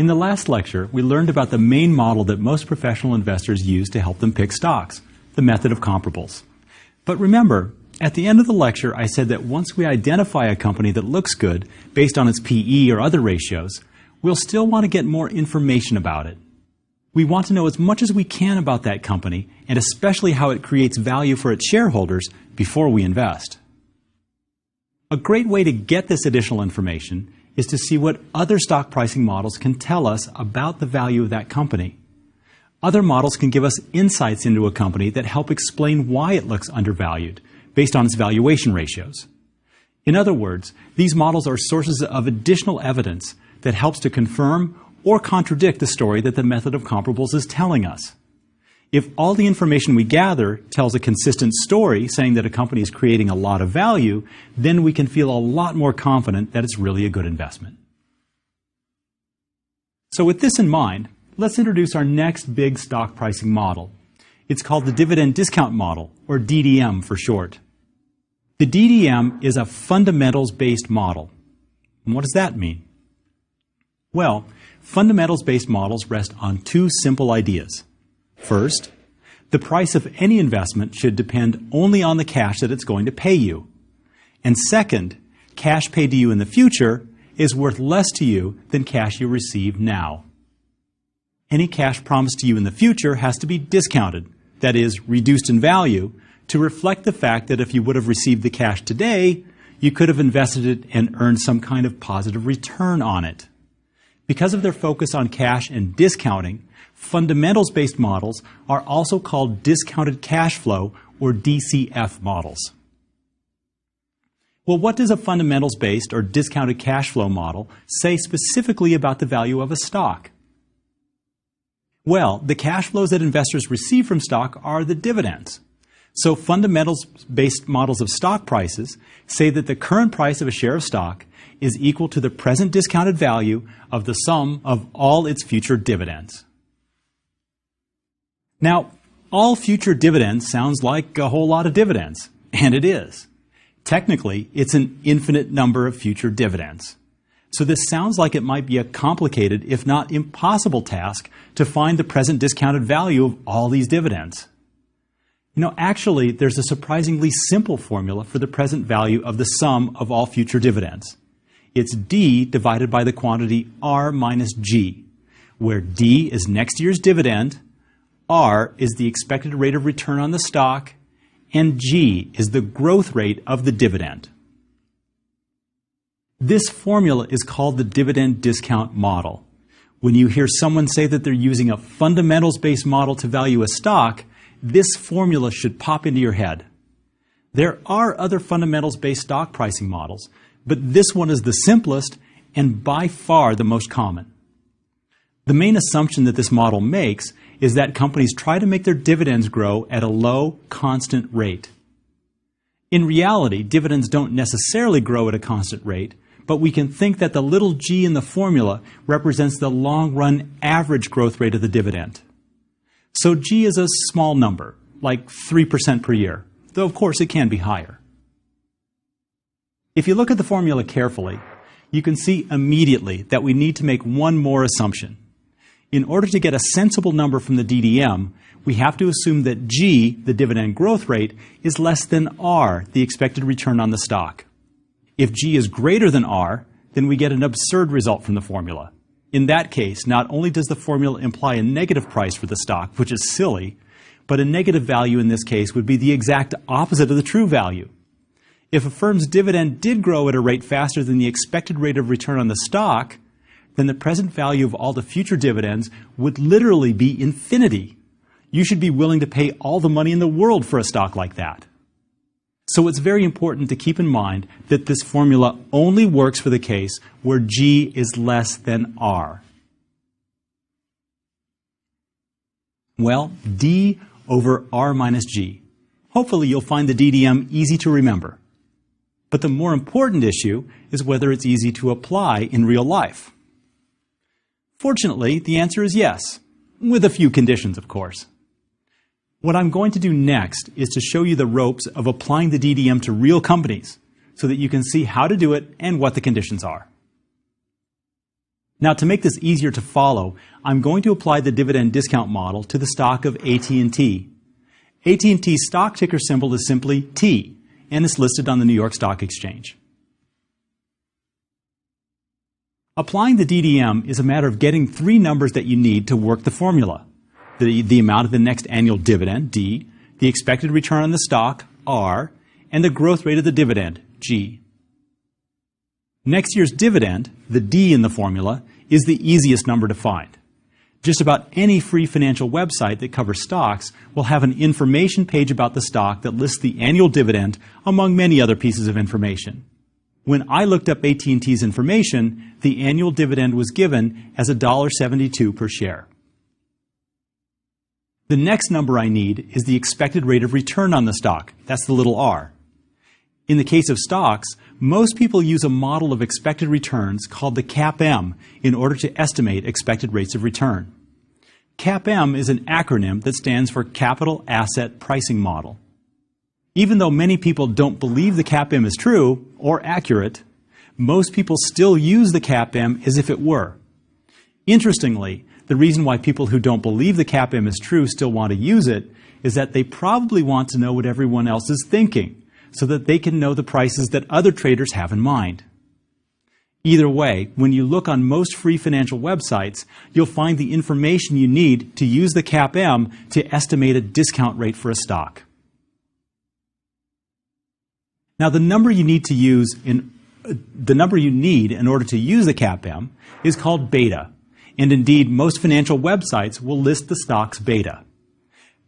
In the last lecture, we learned about the main model that most professional investors use to help them pick stocks, the method of comparables. But remember, at the end of the lecture, I said that once we identify a company that looks good based on its PE or other ratios, we'll still want to get more information about it. We want to know as much as we can about that company, and especially how it creates value for its shareholders before we invest. A great way to get this additional information is to see what other stock pricing models can tell us about the value of that company. Other models can give us insights into a company that help explain why it looks undervalued, based on its valuation ratios. In other words, these models are sources of additional evidence that helps to confirm or contradict the story that the method of comparables is telling us. If all the information we gather tells a consistent story saying that a company is creating a lot of value, then we can feel a lot more confident that it's really a good investment. So with this in mind, let's introduce our next big stock pricing model. It's called the Dividend Discount Model, or DDM for short. The DDM is a fundamentals-based model. And what does that mean? Well, fundamentals-based models rest on two simple ideas. First, the price of any investment should depend only on the cash that it's going to pay you. And second, cash paid to you in the future is worth less to you than cash you receive now. Any cash promised to you in the future has to be discounted, that is, reduced in value, to reflect the fact that if you would have received the cash today, you could have invested it and earned some kind of positive return on it. Because of their focus on cash and discounting, fundamentals-based models are also called discounted cash flow, or DCF models. Well, what does a fundamentals-based or discounted cash flow model say specifically about the value of a stock? Well, the cash flows that investors receive from stock are the dividends. So fundamentals-based models of stock prices say that the current price of a share of stock is equal to the present discounted value of the sum of all its future dividends. Now, all future dividends sounds like a whole lot of dividends, and it is. Technically, it's an infinite number of future dividends. So this sounds like it might be a complicated, if not impossible task to find the present discounted value of all these dividends. You know, actually, there's a surprisingly simple formula for the present value of the sum of all future dividends. It's D divided by the quantity R minus G, where D is next year's dividend, R is the expected rate of return on the stock, and G is the growth rate of the dividend. This formula is called the dividend discount model. When you hear someone say that they're using a fundamentals-based model to value a stock, this formula should pop into your head. There are other fundamentals-based stock pricing models, but this one is the simplest and by far the most common. The main assumption that this model makes is that companies try to make their dividends grow at a low, constant rate. In reality, dividends don't necessarily grow at a constant rate, but we can think that the little g in the formula represents the long-run average growth rate of the dividend. So g is a small number, like 3% per year, though of course it can be higher. If you look at the formula carefully, you can see immediately that we need to make one more assumption. In order to get a sensible number from the DDM, we have to assume that G, the dividend growth rate, is less than R, the expected return on the stock. If G is greater than R, then we get an absurd result from the formula. In that case, not only does the formula imply a negative price for the stock, which is silly, but a negative value in this case would be the exact opposite of the true value. If a firm's dividend did grow at a rate faster than the expected rate of return on the stock, then the present value of all the future dividends would literally be infinity. You should be willing to pay all the money in the world for a stock like that. So it's very important to keep in mind that this formula only works for the case where G is less than R. Well, D over R minus G. Hopefully you'll find the DDM easy to remember. But the more important issue is whether it's easy to apply in real life. Fortunately, the answer is yes, with a few conditions, of course. What I'm going to do next is to show you the ropes of applying the DDM to real companies so that you can see how to do it and what the conditions are. Now, to make this easier to follow, I'm going to apply the dividend discount model to the stock of AT&T. AT&T's stock ticker symbol is simply T, and is listed on the New York Stock Exchange. Applying the DDM is a matter of getting three numbers that you need to work the formula. The amount of the next annual dividend, D, the expected return on the stock, R, and the growth rate of the dividend, G. Next year's dividend, the D in the formula, is the easiest number to find. Just about any free financial website that covers stocks will have an information page about the stock that lists the annual dividend among many other pieces of information. When I looked up AT&T's information, the annual dividend was given as $1.72 per share. The next number I need is the expected rate of return on the stock. That's the little r. In the case of stocks, most people use a model of expected returns called the CAPM in order to estimate expected rates of return. CAPM is an acronym that stands for Capital Asset Pricing Model. Even though many people don't believe the CAPM is true or accurate, most people still use the CAPM as if it were. Interestingly, the reason why people who don't believe the CAPM is true still want to use it is that they probably want to know what everyone else is thinking, so that they can know the prices that other traders have in mind. Either way, when you look on most free financial websites, you'll find the information you need to use the CAPM to estimate a discount rate for a stock. Now, the number you need in order to use the CAPM is called beta, and indeed most financial websites will list the stock's beta.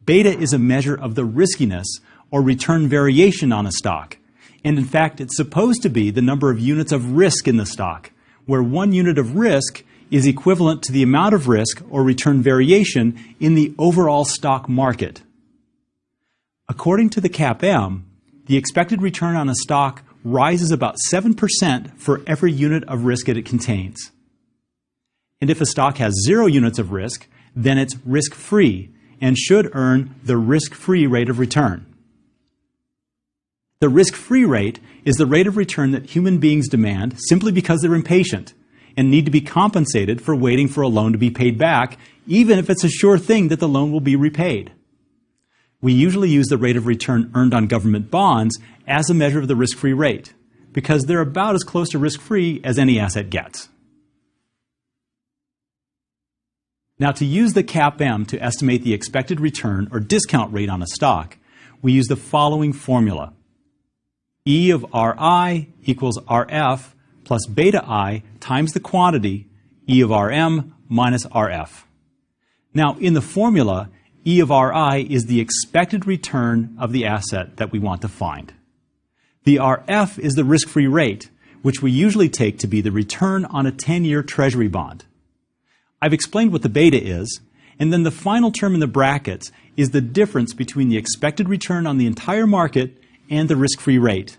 Beta is a measure of the riskiness or return variation on a stock. And in fact, it's supposed to be the number of units of risk in the stock, where 1 unit of risk is equivalent to the amount of risk or return variation in the overall stock market. According to the CAPM, the expected return on a stock rises about 7% for every unit of risk it contains. And if a stock has 0 units of risk, then it's risk-free and should earn the risk-free rate of return. The risk-free rate is the rate of return that human beings demand simply because they're impatient and need to be compensated for waiting for a loan to be paid back, even if it's a sure thing that the loan will be repaid. We usually use the rate of return earned on government bonds as a measure of the risk-free rate, because they're about as close to risk-free as any asset gets. Now, to use the CAPM to estimate the expected return or discount rate on a stock, we use the following formula. E of Ri equals Rf plus beta I times the quantity, E of Rm minus Rf. Now, in the formula, E of Ri is the expected return of the asset that we want to find. The Rf is the risk-free rate, which we usually take to be the return on a 10-year Treasury bond. I've explained what the beta is, and then the final term in the brackets is the difference between the expected return on the entire market and the risk-free rate.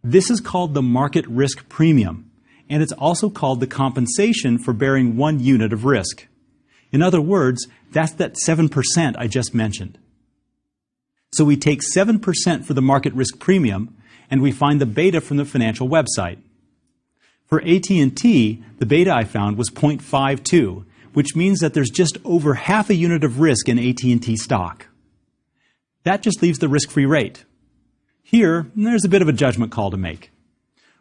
This is called the market risk premium, and it's also called the compensation for bearing 1 unit of risk. In other words, that's that 7% I just mentioned. So we take 7% for the market risk premium, and we find the beta from the financial website. For AT&T, the beta I found was 0.52, which means that there's just over half a unit of risk in AT&T stock. That just leaves the risk-free rate. Here, there's a bit of a judgment call to make.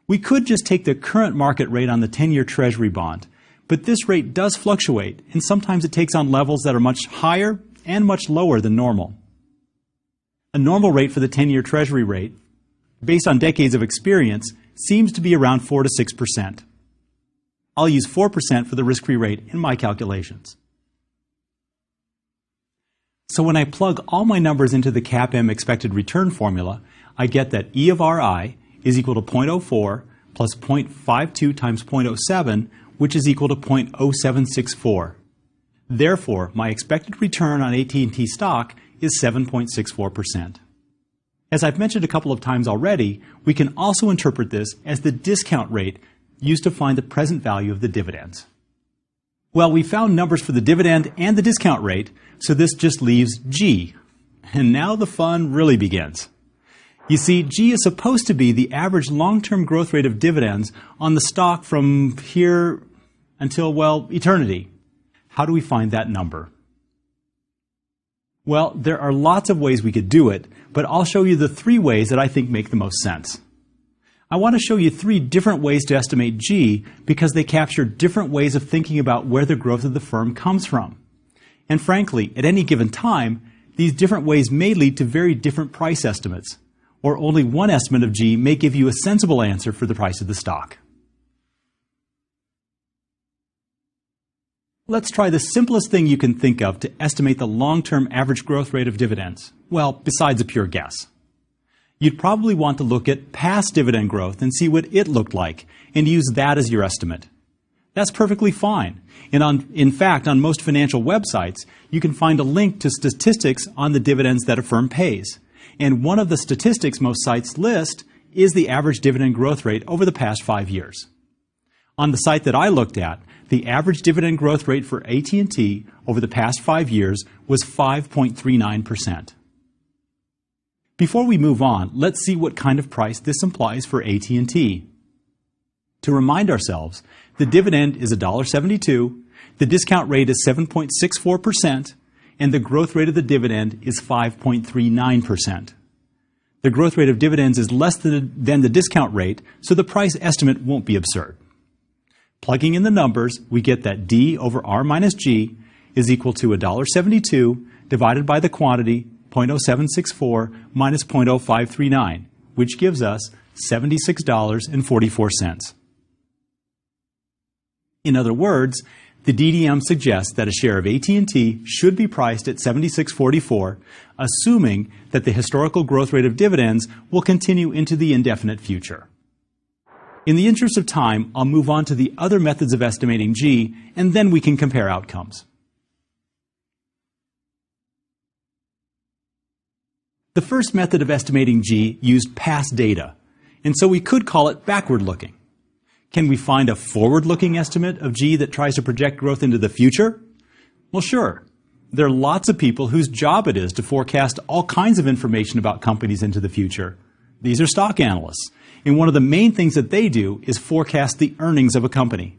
We could just take the current market rate on the 10-year Treasury bond, but this rate does fluctuate, and sometimes it takes on levels that are much higher and much lower than normal. A normal rate for the 10-year Treasury rate, based on decades of experience, seems to be around 4 to 6%. I'll use 4% for the risk-free rate in my calculations. So when I plug all my numbers into the CAPM expected return formula, I get that E of Ri is equal to 0.04 plus 0.52 times 0.07, which is equal to 0.0764. Therefore, my expected return on AT&T stock is 7.64%. As I've mentioned a couple of times already, we can also interpret this as the discount rate used to find the present value of the dividends. Well, we found numbers for the dividend and the discount rate, so this just leaves G. And now the fun really begins. You see, G is supposed to be the average long-term growth rate of dividends on the stock from here until, well, eternity. How do we find that number? Well, there are lots of ways we could do it, but I'll show you the 3 ways that I think make the most sense. I want to show you 3 different ways to estimate G because they capture different ways of thinking about where the growth of the firm comes from. And frankly, at any given time, these different ways may lead to very different price estimates, or only one estimate of G may give you a sensible answer for the price of the stock. Let's try the simplest thing you can think of to estimate the long-term average growth rate of dividends. Well, besides a pure guess. You'd probably want to look at past dividend growth and see what it looked like, and use that as your estimate. That's perfectly fine. And in fact, on most financial websites, you can find a link to statistics on the dividends that a firm pays. And one of the statistics most sites list is the average dividend growth rate over the past 5 years. On the site that I looked at, the average dividend growth rate for AT&T over the past 5 years was 5.39%. Before we move on, let's see what kind of price this implies for AT&T. To remind ourselves, the dividend is $1.72, the discount rate is 7.64%, and the growth rate of the dividend is 5.39%. The growth rate of dividends is less than the discount rate, so the price estimate won't be absurd. Plugging in the numbers, we get that D over R minus G is equal to $1.72 divided by the quantity 0.0764 minus 0.0539, which gives us $76.44. In other words, the DDM suggests that a share of AT&T should be priced at $76.44, assuming that the historical growth rate of dividends will continue into the indefinite future. In the interest of time, I'll move on to the other methods of estimating G, and then we can compare outcomes. The first method of estimating G used past data, and so we could call it backward-looking. Can we find a forward-looking estimate of G that tries to project growth into the future? Well, sure. There are lots of people whose job it is to forecast all kinds of information about companies into the future. These are stock analysts, and one of the main things that they do is forecast the earnings of a company.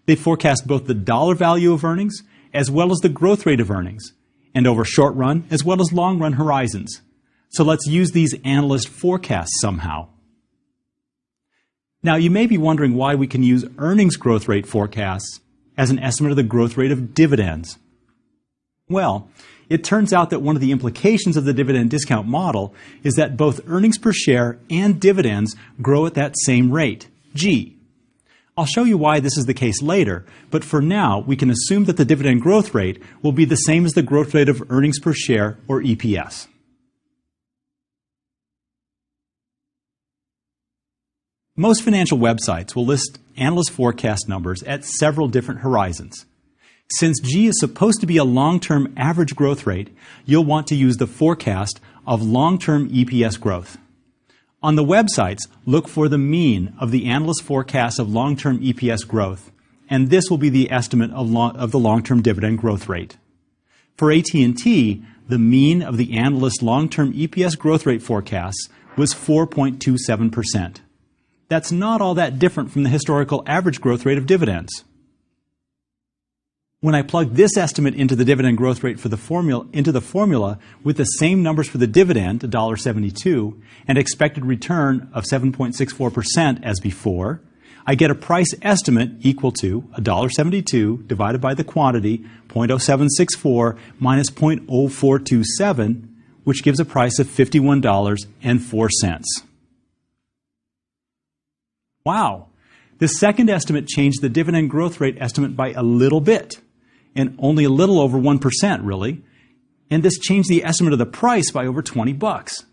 They forecast both the dollar value of earnings as well as the growth rate of earnings, and over short-run as well as long-run horizons. So let's use these analyst forecasts somehow. Now, you may be wondering why we can use earnings growth rate forecasts as an estimate of the growth rate of dividends. Well, it turns out that one of the implications of the dividend discount model is that both earnings per share and dividends grow at that same rate, G. I'll show you why this is the case later, but for now, we can assume that the dividend growth rate will be the same as the growth rate of earnings per share, or EPS. Most financial websites will list analyst forecast numbers at several different horizons. Since G is supposed to be a long-term average growth rate, you'll want to use the forecast of long-term EPS growth. On the websites, look for the mean of the analyst forecast of long-term EPS growth, and this will be the estimate of the long-term dividend growth rate. For AT&T, the mean of the analyst long-term EPS growth rate forecasts was 4.27%. That's not all that different from the historical average growth rate of dividends. When I plug this estimate into the dividend growth rate for the formula with the same numbers for the dividend, $1.72, and expected return of 7.64% as before, I get a price estimate equal to $1.72 divided by the quantity 0.0764 minus 0.0427, which gives a price of $51.04. Wow, this second estimate changed the dividend growth rate estimate by a little bit, and only a little over 1%, really. And this changed the estimate of the price by over $20.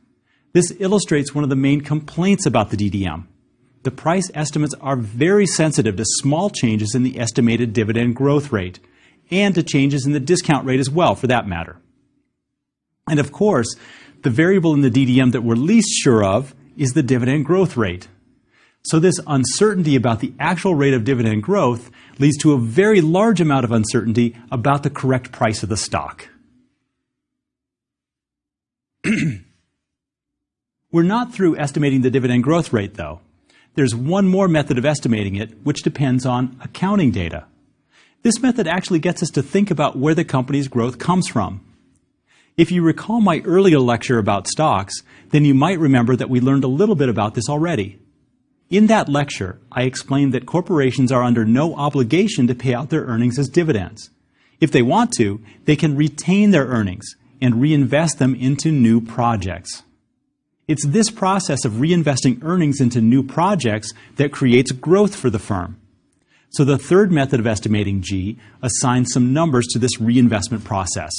This illustrates one of the main complaints about the DDM. The price estimates are very sensitive to small changes in the estimated dividend growth rate, and to changes in the discount rate as well, for that matter. And of course, the variable in the DDM that we're least sure of is the dividend growth rate. So this uncertainty about the actual rate of dividend growth leads to a very large amount of uncertainty about the correct price of the stock. We're not through estimating the dividend growth rate, though. There's one more method of estimating it, which depends on accounting data. This method actually gets us to think about where the company's growth comes from. If you recall my earlier lecture about stocks, then you might remember that we learned a little bit about this already. In that lecture, I explained that corporations are under no obligation to pay out their earnings as dividends. If they want to, they can retain their earnings and reinvest them into new projects. It's this process of reinvesting earnings into new projects that creates growth for the firm. So the third method of estimating G assigns some numbers to this reinvestment process.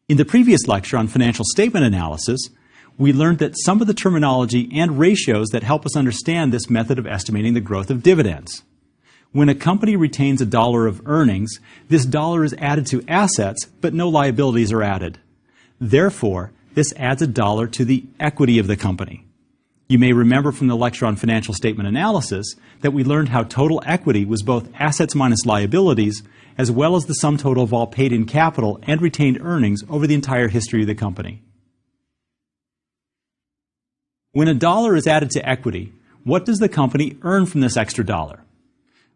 In the previous lecture on financial statement analysis, we learned that some of the terminology and ratios that help us understand this method of estimating the growth of dividends. When a company retains $1 of earnings, this dollar is added to assets, but no liabilities are added. Therefore, this adds $1 to the equity of the company. You may remember from the lecture on financial statement analysis that we learned how total equity was both assets minus liabilities, as well as the sum total of all paid-in capital and retained earnings over the entire history of the company. When $1 is added to equity, what does the company earn from this extra $1?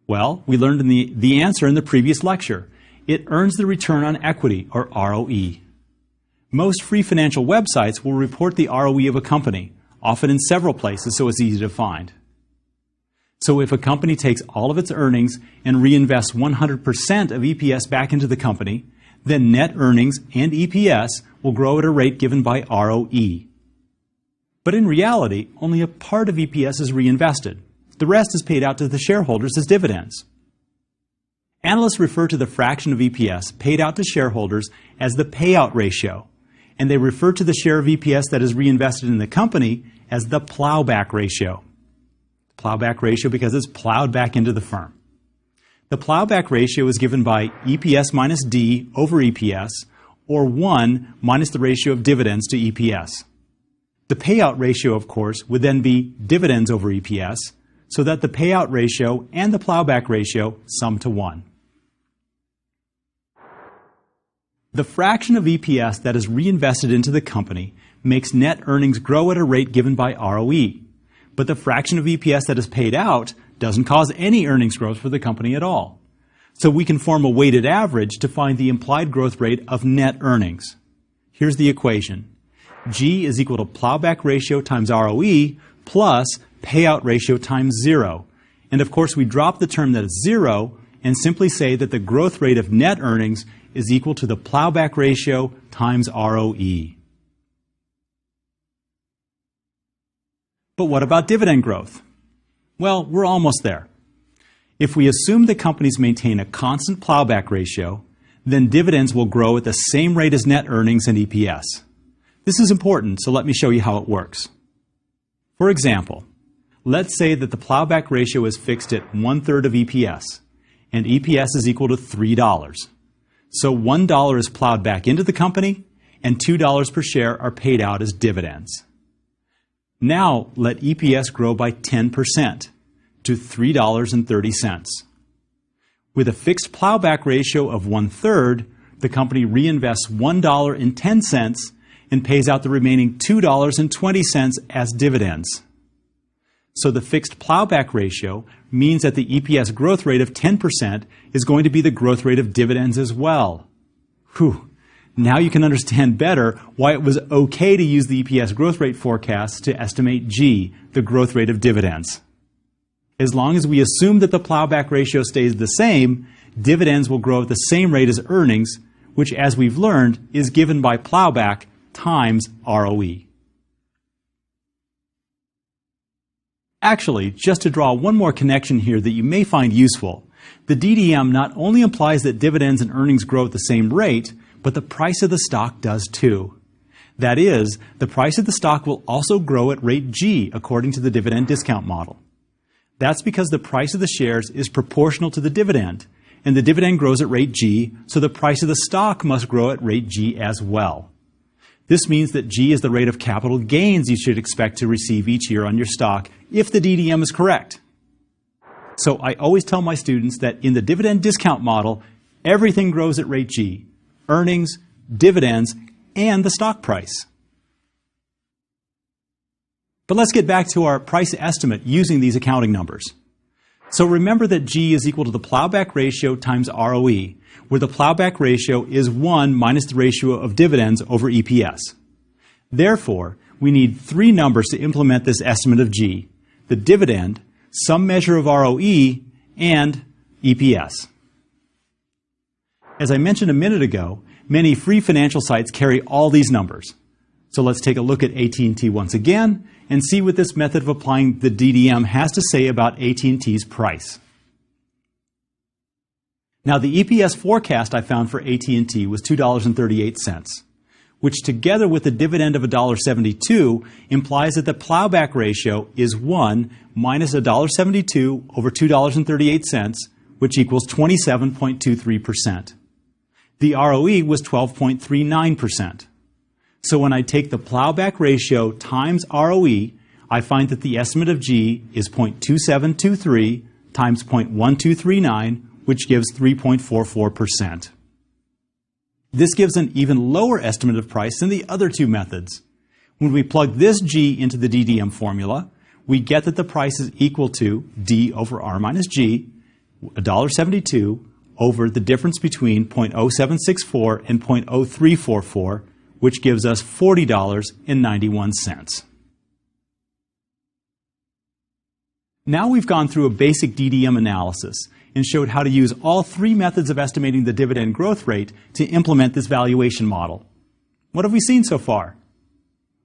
Well, we learned the answer in the previous lecture. It earns the return on equity, or ROE. Most free financial websites will report the ROE of a company, often in several places so it's easy to find. So if a company takes all of its earnings and reinvests 100% of EPS back into the company, then net earnings and EPS will grow at a rate given by ROE. But in reality, only a part of EPS is reinvested. The rest is paid out to the shareholders as dividends. Analysts refer to the fraction of EPS paid out to shareholders as the payout ratio, and they refer to the share of EPS that is reinvested in the company as the plowback ratio. Plowback ratio because it's plowed back into the firm. The plowback ratio is given by EPS minus D over EPS, or 1 minus the ratio of dividends to EPS. The payout ratio, of course, would then be dividends over EPS, so that the payout ratio and the plowback ratio sum to 1. The fraction of EPS that is reinvested into the company makes net earnings grow at a rate given by ROE, but the fraction of EPS that is paid out doesn't cause any earnings growth for the company at all. So we can form a weighted average to find the implied growth rate of net earnings. Here's the equation. G is equal to plowback ratio times ROE plus payout ratio times 0. And of course, we drop the term that is 0 and simply say that the growth rate of net earnings is equal to the plowback ratio times ROE. But what about dividend growth? Well, we're almost there. If we assume that companies maintain a constant plowback ratio, then dividends will grow at the same rate as net earnings and EPS. This is important, so let me show you how it works. For example, let's say that the plowback ratio is fixed at 1/3 of EPS, and EPS is equal to $3. So $1 is plowed back into the company, and $2 per share are paid out as dividends. Now let EPS grow by 10% to $3.30. With a fixed plowback ratio of 1/3, the company reinvests $1.10 and pays out the remaining $2.20 as dividends. So the fixed plowback ratio means that the EPS growth rate of 10% is going to be the growth rate of dividends as well. Whew. Now you can understand better why it was okay to use the EPS growth rate forecast to estimate G, the growth rate of dividends. As long as we assume that the plowback ratio stays the same, dividends will grow at the same rate as earnings, which, as we've learned, is given by plowback times ROE. Actually, just to draw one more connection here that you may find useful, the DDM not only implies that dividends and earnings grow at the same rate, but the price of the stock does too. That is, the price of the stock will also grow at rate G according to the dividend discount model. That's because the price of the shares is proportional to the dividend, and the dividend grows at rate G, so the price of the stock must grow at rate G as well. This means that G is the rate of capital gains you should expect to receive each year on your stock if the DDM is correct. So I always tell my students that in the dividend discount model, everything grows at rate G: earnings, dividends, and the stock price. But let's get back to our price estimate using these accounting numbers. So remember that G is equal to the plowback ratio times ROE, where the plowback ratio is 1 minus the ratio of dividends over EPS. Therefore, we need three numbers to implement this estimate of G: the dividend, some measure of ROE, and EPS. As I mentioned a minute ago, many free financial sites carry all these numbers. So let's take a look at AT&T once again and see what this method of applying the DDM has to say about AT&T's price. Now, the EPS forecast I found for AT&T was $2.38, which together with the dividend of $1.72 implies that the plowback ratio is 1 minus $1.72 over $2.38, which equals 27.23%. The ROE was 12.39%. So when I take the plowback ratio times ROE, I find that the estimate of G is 0.2723 times 0.1239, which gives 3.44%. This gives an even lower estimate of price than the other two methods. When we plug this G into the DDM formula, we get that the price is equal to D over R minus G, $1.72, over the difference between 0.0764 and 0.0344, which gives us $40.91. Now we've gone through a basic DDM analysis and showed how to use all three methods of estimating the dividend growth rate to implement this valuation model. What have we seen so far?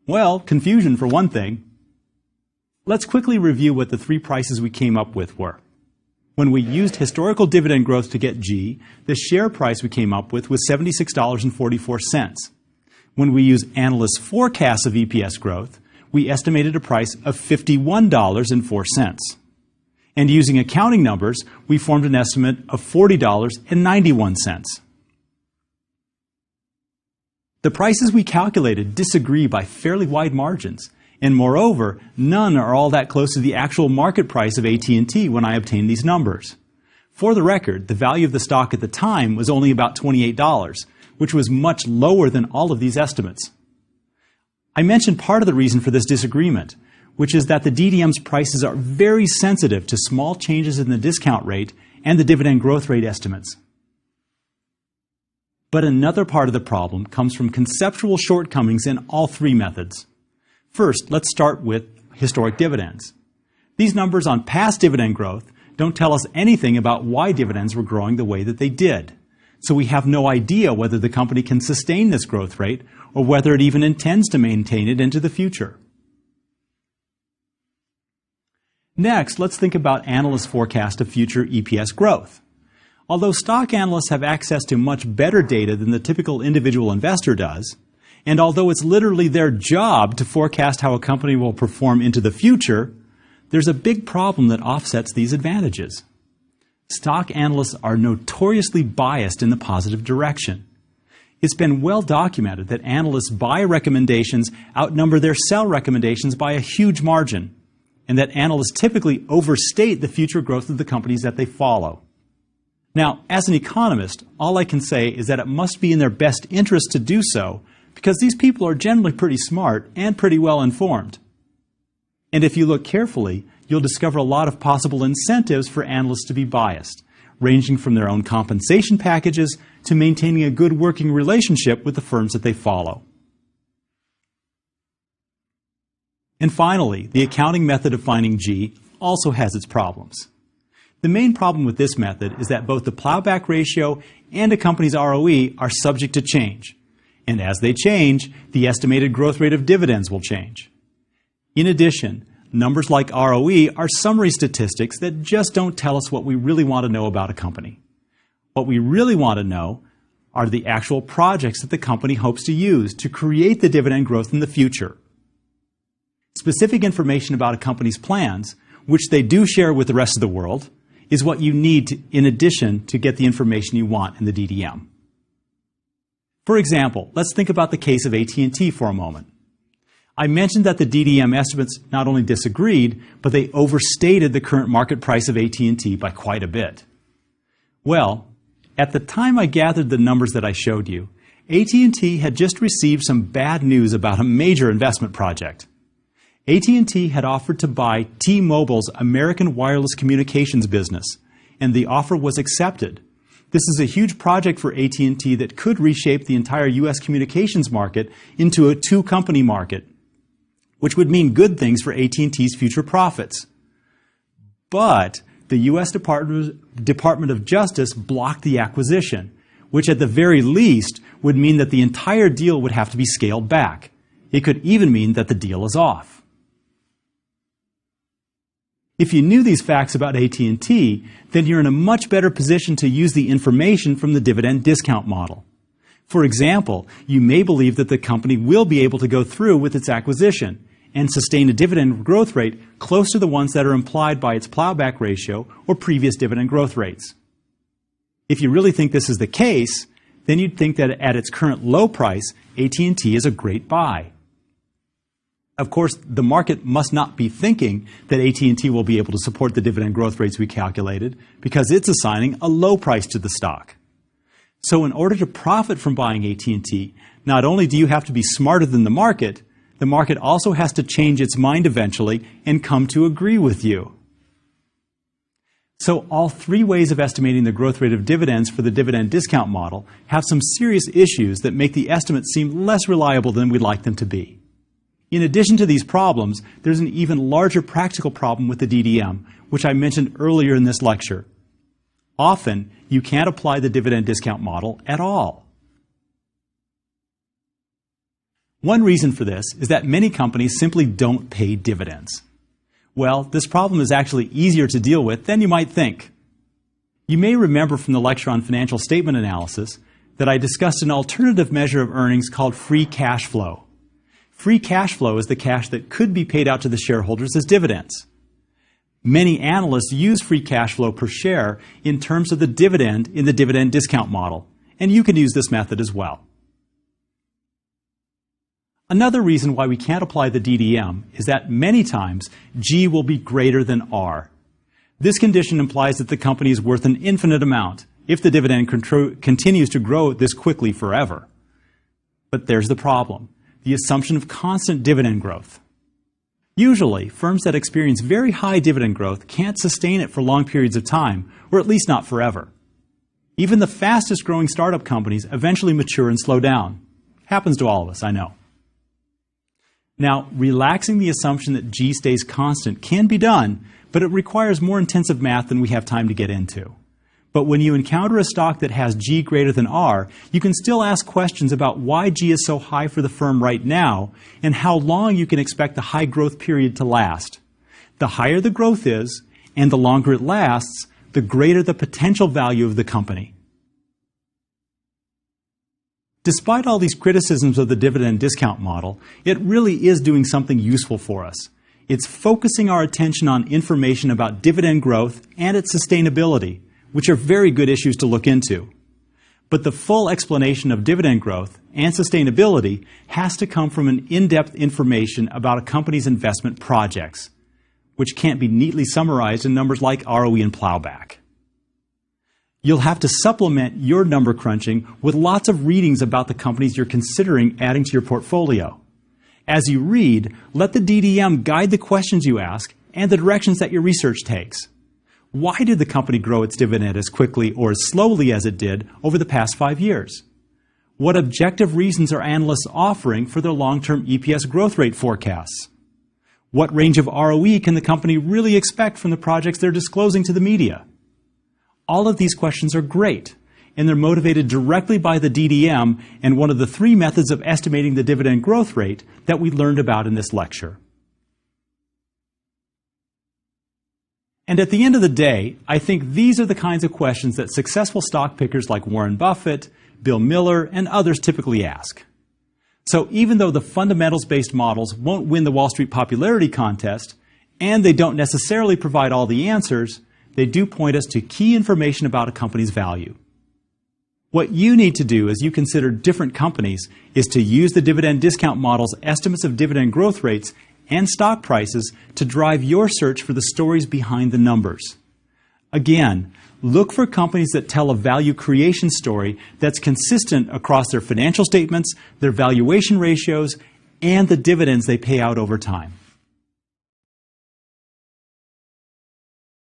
Well, confusion for one thing. Let's quickly review what the three prices we came up with were. When we used historical dividend growth to get G, the share price we came up with was $76.44. When we use analysts' forecasts of EPS growth, we estimated a price of $51.04. And using accounting numbers, we formed an estimate of $40.91. The prices we calculated disagree by fairly wide margins, and moreover, none are all that close to the actual market price of AT&T when I obtained these numbers. For the record, the value of the stock at the time was only about $28, which was much lower than all of these estimates. I mentioned part of the reason for this disagreement, which is that the DDM's prices are very sensitive to small changes in the discount rate and the dividend growth rate estimates. But another part of the problem comes from conceptual shortcomings in all three methods. First, let's start with historic dividends. These numbers on past dividend growth don't tell us anything about why dividends were growing the way that they did. So we have no idea whether the company can sustain this growth rate or whether it even intends to maintain it into the future. Next, let's think about analysts' forecast of future EPS growth. Although stock analysts have access to much better data than the typical individual investor does, and although it's literally their job to forecast how a company will perform into the future, there's a big problem that offsets these advantages. Stock analysts are notoriously biased in the positive direction. It's been well documented that analysts' buy recommendations outnumber their sell recommendations by a huge margin, and that analysts typically overstate the future growth of the companies that they follow. Now, as an economist, all I can say is that it must be in their best interest to do so, because these people are generally pretty smart and pretty well informed. And if you look carefully, you'll discover a lot of possible incentives for analysts to be biased, ranging from their own compensation packages to maintaining a good working relationship with the firms that they follow. And finally, the accounting method of finding G also has its problems. The main problem with this method is that both the plowback ratio and a company's ROE are subject to change. And as they change, the estimated growth rate of dividends will change. In addition, numbers like ROE are summary statistics that just don't tell us what we really want to know about a company. What we really want to know are the actual projects that the company hopes to use to create the dividend growth in the future. Specific information about a company's plans, which they do share with the rest of the world, is what you need in addition to get the information you want in the DDM. For example, let's think about the case of AT&T for a moment. I mentioned that the DDM estimates not only disagreed, but they overstated the current market price of AT&T by quite a bit. Well, at the time I gathered the numbers that I showed you, AT&T had just received some bad news about a major investment project. AT&T had offered to buy T-Mobile's American Wireless Communications business, and the offer was accepted. This is a huge project for AT&T that could reshape the entire U.S. communications market into a two-company market, which would mean good things for AT&T's future profits. But the U.S. Department of Justice blocked the acquisition, which at the very least would mean that the entire deal would have to be scaled back. It could even mean that the deal is off. If you knew these facts about AT&T, then you're in a much better position to use the information from the dividend discount model. For example, you may believe that the company will be able to go through with its acquisition and sustain a dividend growth rate close to the ones that are implied by its plowback ratio or previous dividend growth rates. If you really think this is the case, then you'd think that at its current low price, AT&T is a great buy. Of course, the market must not be thinking that AT&T will be able to support the dividend growth rates we calculated because it's assigning a low price to the stock. So in order to profit from buying AT&T, not only do you have to be smarter than the market also has to change its mind eventually and come to agree with you. So all three ways of estimating the growth rate of dividends for the dividend discount model have some serious issues that make the estimates seem less reliable than we'd like them to be. In addition to these problems, there's an even larger practical problem with the DDM, which I mentioned earlier in this lecture. Often, you can't apply the dividend discount model at all. One reason for this is that many companies simply don't pay dividends. Well, this problem is actually easier to deal with than you might think. You may remember from the lecture on financial statement analysis that I discussed an alternative measure of earnings called free cash flow. Free cash flow is the cash that could be paid out to the shareholders as dividends. Many analysts use free cash flow per share in terms of the dividend in the dividend discount model, and you can use this method as well. Another reason why we can't apply the DDM is that many times G will be greater than R. This condition implies that the company is worth an infinite amount if the dividend continues to grow this quickly forever. But there's the problem. The assumption of constant dividend growth. Usually, firms that experience very high dividend growth can't sustain it for long periods of time, or at least not forever. Even the fastest growing startup companies eventually mature and slow down. Happens to all of us, I know. Now, relaxing the assumption that G stays constant can be done, but it requires more intensive math than we have time to get into. But when you encounter a stock that has G greater than R, you can still ask questions about why G is so high for the firm right now and how long you can expect the high growth period to last. The higher the growth is and the longer it lasts, the greater the potential value of the company. Despite all these criticisms of the dividend discount model, it really is doing something useful for us. It's focusing our attention on information about dividend growth and its sustainability, which are very good issues to look into. But the full explanation of dividend growth and sustainability has to come from an in-depth information about a company's investment projects, which can't be neatly summarized in numbers like ROE and plowback. You'll have to supplement your number crunching with lots of readings about the companies you're considering adding to your portfolio. As you read, let the DDM guide the questions you ask and the directions that your research takes. Why did the company grow its dividend as quickly or as slowly as it did over the past 5 years? What objective reasons are analysts offering for their long-term EPS growth rate forecasts? What range of ROE can the company really expect from the projects they're disclosing to the media? All of these questions are great, and they're motivated directly by the DDM and one of the three methods of estimating the dividend growth rate that we learned about in this lecture. And at the end of the day, I think these are the kinds of questions that successful stock pickers like Warren Buffett, Bill Miller, and others typically ask. So even though the fundamentals-based models won't win the Wall Street popularity contest, and they don't necessarily provide all the answers, they do point us to key information about a company's value. What you need to do as you consider different companies is to use the dividend discount model's estimates of dividend growth rates and stock prices to drive your search for the stories behind the numbers. Again, look for companies that tell a value creation story that's consistent across their financial statements, their valuation ratios, and the dividends they pay out over time.